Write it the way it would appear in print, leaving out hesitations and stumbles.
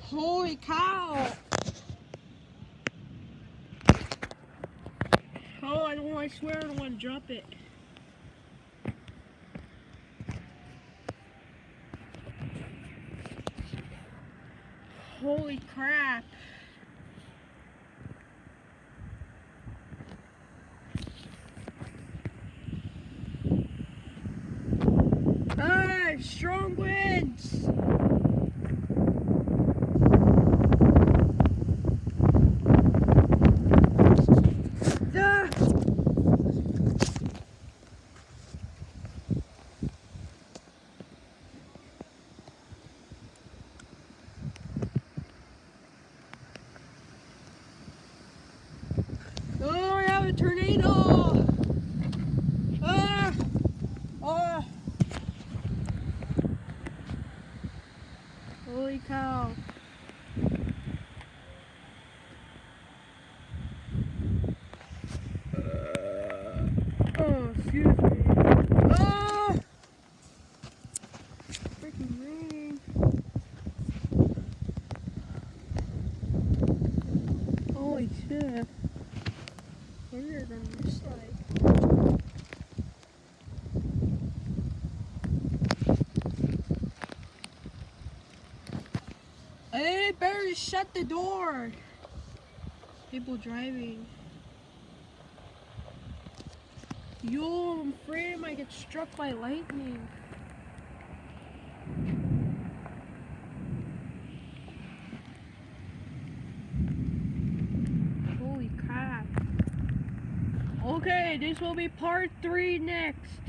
Holy cow! Oh, I swear I don't want to drop it. Holy crap. Ah, strong winds. Ah. Oh, I have a tornado! Ah! Oh! Holy cow! Oh, excuse me. Oh! Freaking rain. Holy shit. Weirder than this side. Hey, better shut the door. People driving. Yo, I'm afraid I might get struck by lightning. Holy crap. Okay, this will be part 3 next.